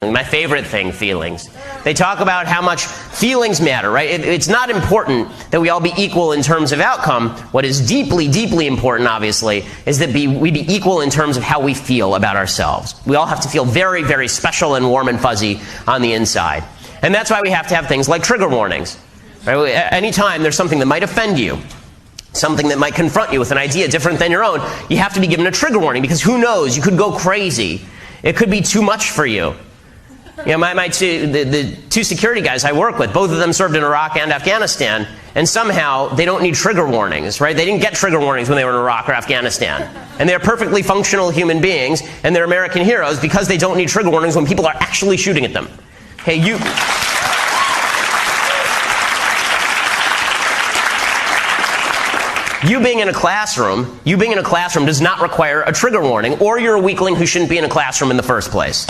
My favorite thing, feelings. They talk about how much feelings matter, right? It's not important that we all be equal in terms of outcome. What is deeply, deeply important, obviously, is that we be equal in terms of how we feel about ourselves. We all have to feel very, very special and warm and fuzzy on the inside. And that's why we have to have things like trigger warnings. Right? Anytime there's something that might offend you, something that might confront you with an idea different than your own, you have to be given a trigger warning, because who knows, you could go crazy. It could be too much for you. You know, the two security guys I work with, both of them served in Iraq and Afghanistan, and somehow they don't need trigger warnings, right? They didn't get trigger warnings when they were in Iraq or Afghanistan. And they're perfectly functional human beings, and they're American heroes because they don't need trigger warnings when people are actually shooting at them. Hey, You being in a classroom does not require a trigger warning, or you're a weakling who shouldn't be in a classroom in the first place.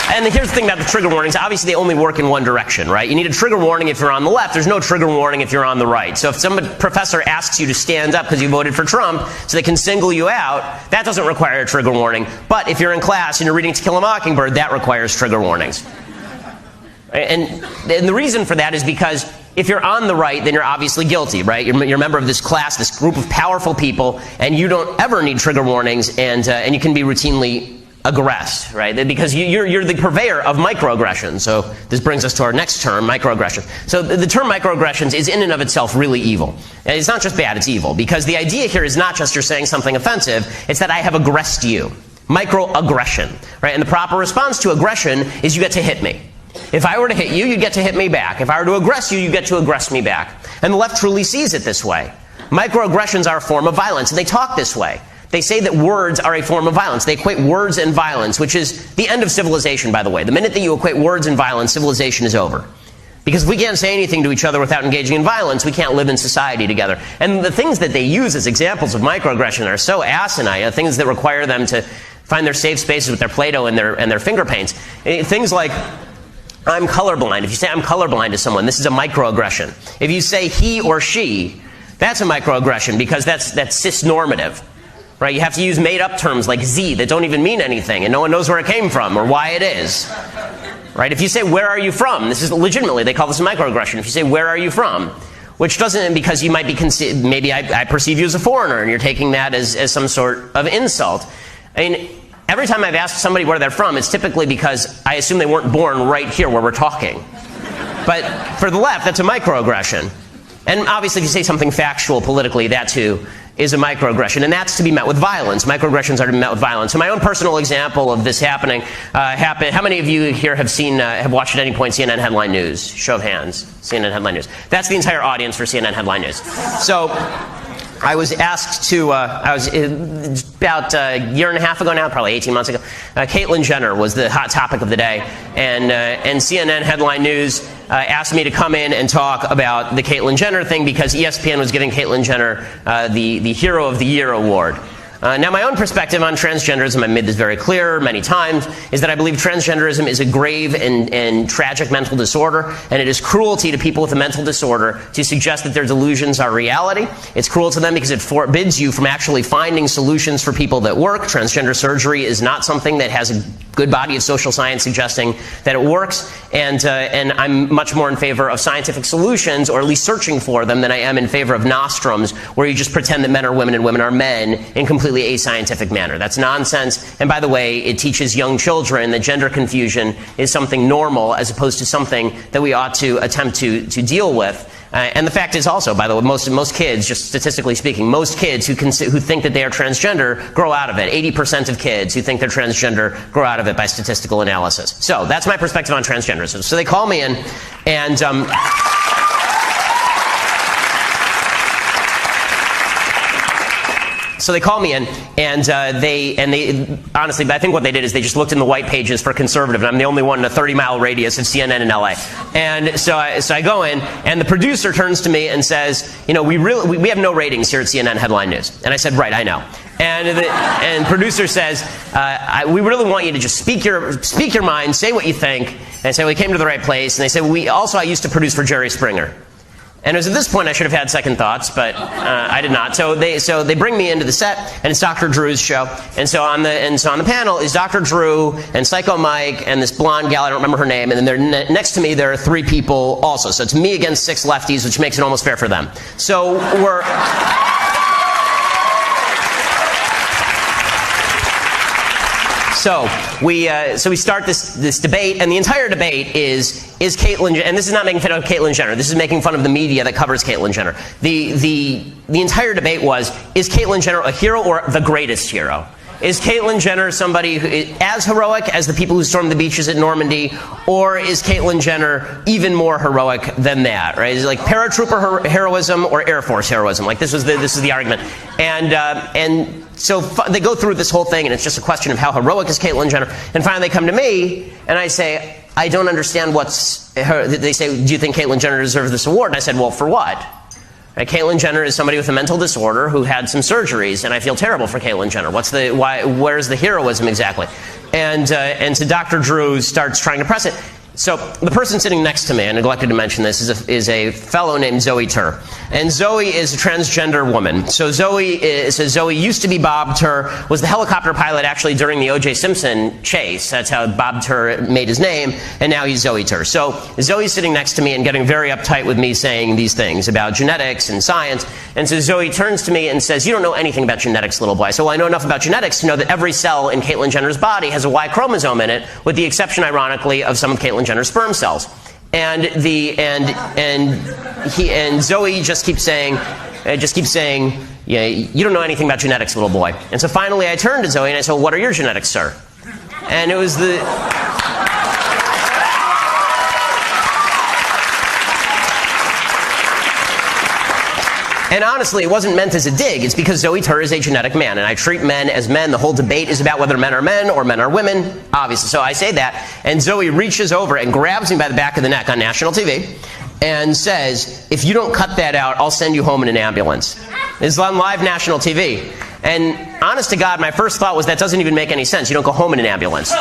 And here's the thing about the trigger warnings. Obviously, they only work in one direction, right? You need a trigger warning if you're on the left. There's no trigger warning if you're on the right. So if some professor asks you to stand up because you voted for Trump so they can single you out, that doesn't require a trigger warning. But if you're in class and you're reading To Kill a Mockingbird, that requires trigger warnings. And the reason for that is because if you're on the right, then you're obviously guilty, right? You're a member of this class, this group of powerful people, and you don't ever need trigger warnings, and you can be routinely aggressed, right? Because you're the purveyor of microaggressions. So this brings us to our next term, microaggression. So the term microaggressions is in and of itself really evil. And it's not just bad, it's evil. Because the idea here is not just you're saying something offensive, it's that I have aggressed you. Microaggression, right? And the proper response to aggression is you get to hit me. If I were to hit you, you get to hit me back. If I were to aggress you, you get to aggress me back. And the left truly sees it this way. Microaggressions are a form of violence, and they talk this way. They say that words are a form of violence. They equate words and violence, which is the end of civilization, by the way. The minute that you equate words and violence, civilization is over. Because if we can't say anything to each other without engaging in violence, we can't live in society together. And the things that they use as examples of microaggression are so asinine, things that require them to find their safe spaces with their Play-Doh and their finger paints. Things like, I'm colorblind. If you say I'm colorblind to someone, this is a microaggression. If you say he or she, that's a microaggression because that's cisnormative. Right? You have to use made-up terms like Z that don't even mean anything, and no one knows where it came from or why it is. Right? If you say, where are you from? This is legitimately, they call this a microaggression. If you say, where are you from? Which doesn't, because you might be, maybe I perceive you as a foreigner, and you're taking that as some sort of insult. I mean, every time I've asked somebody where they're from, it's typically because I assume they weren't born right here where we're talking. But for the left, that's a microaggression. And obviously, if you say something factual politically, that too is a microaggression, and that's to be met with violence. Microaggressions are to be met with violence. So my own personal example of this happening how many of you here have watched at any point CNN headline news? Show of hands. CNN headline news. That's the entire audience for CNN headline news. So I was asked to, about a year and a half ago now, probably 18 months ago, Caitlyn Jenner was the hot topic of the day, and CNN headline news asked me to come in and talk about the Caitlyn Jenner thing because ESPN was giving Caitlyn Jenner the Hero of the Year award. Now, my own perspective on transgenderism, I made this very clear many times, is that I believe transgenderism is a grave and tragic mental disorder, and it is cruelty to people with a mental disorder to suggest that their delusions are reality. It's cruel to them because it forbids you from actually finding solutions for people that work. Transgender surgery is not something that has a good body of social science suggesting that it works, and I'm much more in favor of scientific solutions, or at least searching for them, than I am in favor of nostrums, where you just pretend that men are women and women are men in completely ascientific manner. That's nonsense. And by the way, it teaches young children that gender confusion is something normal as opposed to something that we ought to attempt to deal with. And the fact is also, by the way, most kids, just statistically speaking, most kids who think that they are transgender grow out of it. 80% of kids who think they're transgender grow out of it by statistical analysis. So that's my perspective on transgenderism. So they call me in, and So they called me in, and they honestly, I think what they did is they just looked in the white pages for conservative, and I'm the only one in a 30-mile radius of CNN in LA. And so I go in, and the producer turns to me and says, you know, we have no ratings here at CNN Headline News. And I said, right, I know. And producer says, we really want you to just speak your mind, say what you think. And I said, well, we came to the right place. And they said, I used to produce for Jerry Springer. And it was at this point I should have had second thoughts, but I did not. So they bring me into the set, and it's Dr. Drew's show. And so on the panel is Dr. Drew and Psycho Mike and this blonde gal, I don't remember her name, and then next to me there are 3 people also. So it's me against 6 lefties, which makes it almost fair for them. So we're... So we start this debate, and the entire debate is Caitlyn, and this is not making fun of Caitlyn Jenner. This is making fun of the media that covers Caitlyn Jenner. The entire debate was, is Caitlyn Jenner a hero or the greatest hero? Is Caitlyn Jenner somebody who is as heroic as the people who stormed the beaches at Normandy, or is Caitlyn Jenner even more heroic than that? Right? Is it like paratrooper heroism or Air Force heroism? Like this is the argument, and so they go through this whole thing, and it's just a question of how heroic is Caitlyn Jenner. And finally, they come to me, and I say, I don't understand what's her. They say, do you think Caitlyn Jenner deserves this award? And I said, well, for what? Right, Caitlyn Jenner is somebody with a mental disorder who had some surgeries, and I feel terrible for Caitlyn Jenner. Where's the heroism exactly? And so Dr. Drew starts trying to press it. So the person sitting next to me, I neglected to mention this, is a fellow named Zoe Tur. And Zoe is a transgender woman. So Zoe used to be Bob Tur, was the helicopter pilot actually during the O.J. Simpson chase. That's how Bob Tur made his name, and now he's Zoe Tur. So Zoe's sitting next to me and getting very uptight with me saying these things about genetics and science. And so Zoe turns to me and says, you don't know anything about genetics, little boy. I said, well, I know enough about genetics to know that every cell in Caitlyn Jenner's body has a Y chromosome in it, with the exception, ironically, of some of Caitlyn Jenner's sperm cells. And Zoe just keeps saying, yeah, you don't know anything about genetics, little boy. And so finally I turned to Zoe and I said, well, what are your genetics, sir? And it was the... And honestly, it wasn't meant as a dig. It's because Zoe Tur is a genetic man, and I treat men as men. The whole debate is about whether men are men or men are women, obviously. So I say that, and Zoe reaches over and grabs me by the back of the neck on national TV and says, if you don't cut that out, I'll send you home in an ambulance. This is on live national TV. And honest to God, my first thought was, that doesn't even make any sense. You don't go home in an ambulance.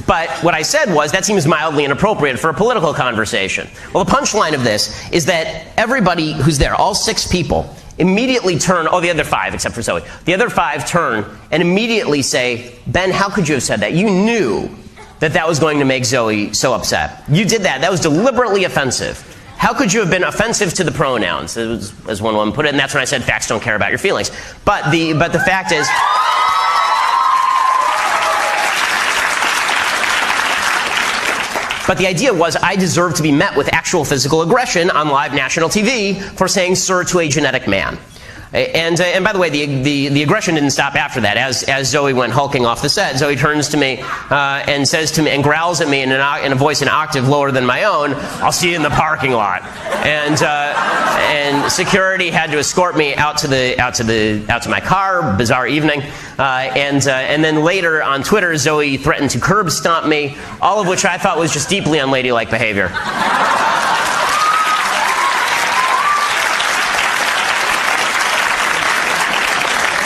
But what I said was, that seems mildly inappropriate for a political conversation. Well, the punchline of this is that everybody who's there, all 6 people, immediately turn, the other 5 except for Zoe, the other 5 turn and immediately say, Ben, how could you have said that? You knew that was going to make Zoe so upset. You did that. That was deliberately offensive. How could you have been offensive to the pronouns, as one woman put it? And that's when I said, facts don't care about your feelings. But the fact is... But the idea was, I deserve to be met with actual physical aggression on live national TV for saying sir to a genetic man. And by the way, the aggression didn't stop after that. As Zoe went hulking off the set, Zoe turns to me and says to me, and growls at me in a voice an octave lower than my own, "I'll see you in the parking lot." And security had to escort me out to my car. Bizarre evening. And then later on Twitter, Zoe threatened to curb stomp me, all of which I thought was just deeply unladylike behavior.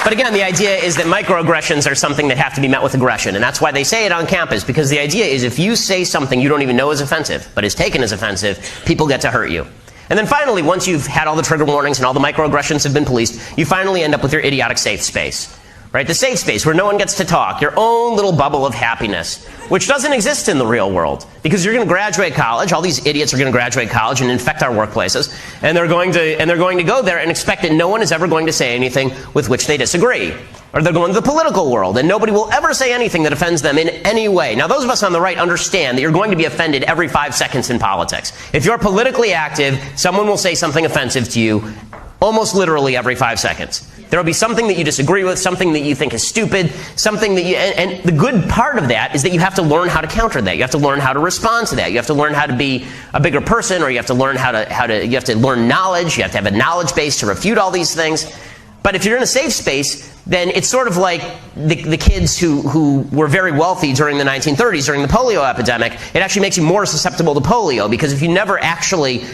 But again, the idea is that microaggressions are something that have to be met with aggression. And that's why they say it on campus, because the idea is if you say something you don't even know is offensive, but is taken as offensive, people get to hurt you. And then finally, once you've had all the trigger warnings and all the microaggressions have been policed, you finally end up with your idiotic safe space. Right? The safe space where no one gets to talk, your own little bubble of happiness, which doesn't exist in the real world. Because you're going to graduate college, all these idiots are going to graduate college and infect our workplaces, and they're going to go there and expect that no one is ever going to say anything with which they disagree. Or they're going to the political world, and nobody will ever say anything that offends them in any way. Now, those of us on the right understand that you're going to be offended every 5 seconds in politics. If you're politically active, someone will say something offensive to you almost literally every 5 seconds. There will be something that you disagree with, something that you think is stupid, something that you... And the good part of that is that you have to learn how to counter that. You have to learn how to respond to that. You have to learn how to be a bigger person, or you have to learn you have to learn knowledge. You have to have a knowledge base to refute all these things. But if you're in a safe space, then it's sort of like the kids who were very wealthy during the 1930s, during the polio epidemic. It actually makes you more susceptible to polio, because if you never actually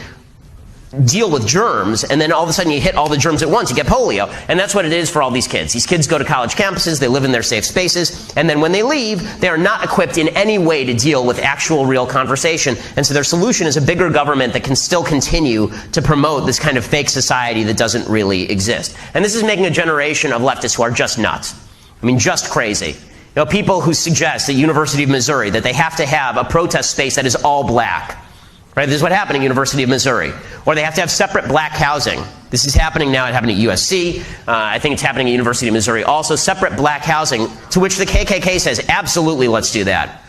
deal with germs, and then all of a sudden you hit all the germs at once, you get polio. And that's what it is for all these kids. These kids go to college campuses, they live in their safe spaces, and then when they leave, they are not equipped in any way to deal with actual real conversation. And so their solution is a bigger government that can still continue to promote this kind of fake society that doesn't really exist. And this is making a generation of leftists who are just nuts. I mean, just crazy. You know, people who suggest at University of Missouri that they have to have a protest space that is all black. Right? This is what happened at University of Missouri. Or they have to have separate black housing. This is happening now. It happened at USC. I think it's happening at University of Missouri also. Separate black housing, to which the KKK says, absolutely, let's do that.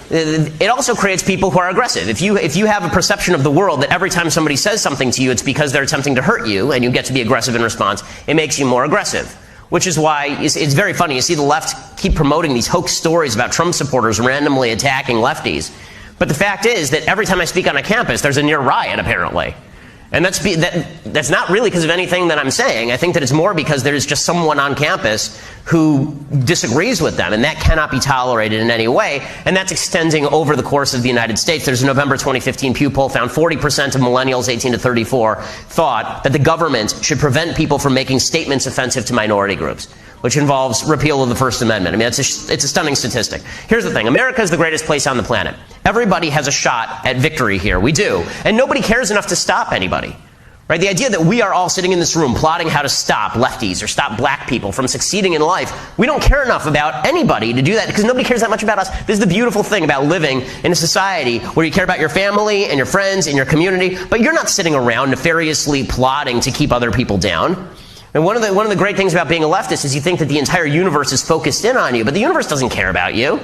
It also creates people who are aggressive. If you have a perception of the world that every time somebody says something to you, it's because they're attempting to hurt you, and you get to be aggressive in response, it makes you more aggressive. Which is why it's very funny. You see the left keep promoting these hoax stories about Trump supporters randomly attacking lefties. But the fact is that every time I speak on a campus, there's a near riot, apparently. And that's not really because of anything that I'm saying. I think that it's more because there's just someone on campus who disagrees with them, and that cannot be tolerated in any way. And that's extending over the course of the United States. There's a November 2015 Pew poll found 40% of millennials 18 to 34 thought that the government should prevent people from making statements offensive to minority groups, which involves repeal of the First Amendment. I mean, it's a stunning statistic. Here's the thing. America is the greatest place on the planet. Everybody has a shot at victory here. We do. And nobody cares enough to stop anybody. Right? The idea that we are all sitting in this room plotting how to stop lefties or stop black people from succeeding in life, we don't care enough about anybody to do that because nobody cares that much about us. This is the beautiful thing about living in a society where you care about your family and your friends and your community, but you're not sitting around nefariously plotting to keep other people down. And one of the great things about being a leftist is you think that the entire universe is focused in on you, but the universe doesn't care about you.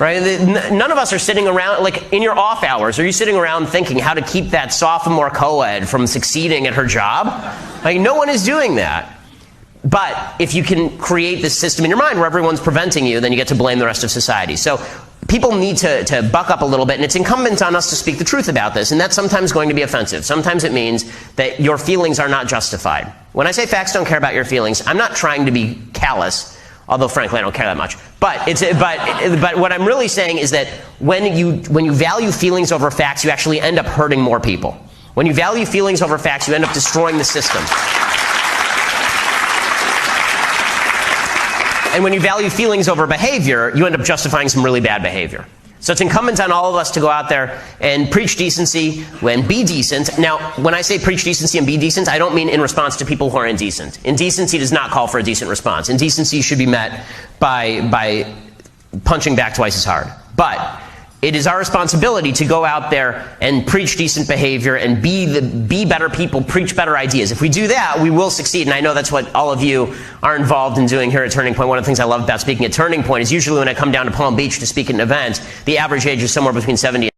Right? None of us are sitting around, like in your off hours, are you sitting around thinking how to keep that sophomore co-ed from succeeding at her job? Like, no one is doing that. But if you can create this system in your mind where everyone's preventing you, then you get to blame the rest of society. So people need to buck up a little bit, and it's incumbent on us to speak the truth about this, and that's sometimes going to be offensive. Sometimes it means that your feelings are not justified. When I say facts don't care about your feelings, I'm not trying to be callous, although frankly I don't care that much. But what I'm really saying is that when you value feelings over facts, you actually end up hurting more people. When you value feelings over facts, you end up destroying the system. And when you value feelings over behavior, you end up justifying some really bad behavior. So it's incumbent on all of us to go out there and preach decency and be decent. Now, when I say preach decency and be decent, I don't mean in response to people who are indecent. Indecency does not call for a decent response. Indecency should be met by punching back twice as hard. But it is our responsibility to go out there and preach decent behavior and be better people, preach better ideas. If we do that, we will succeed. And I know that's what all of you are involved in doing here at Turning Point. One of the things I love about speaking at Turning Point is usually when I come down to Palm Beach to speak at an event, the average age is somewhere between 70 and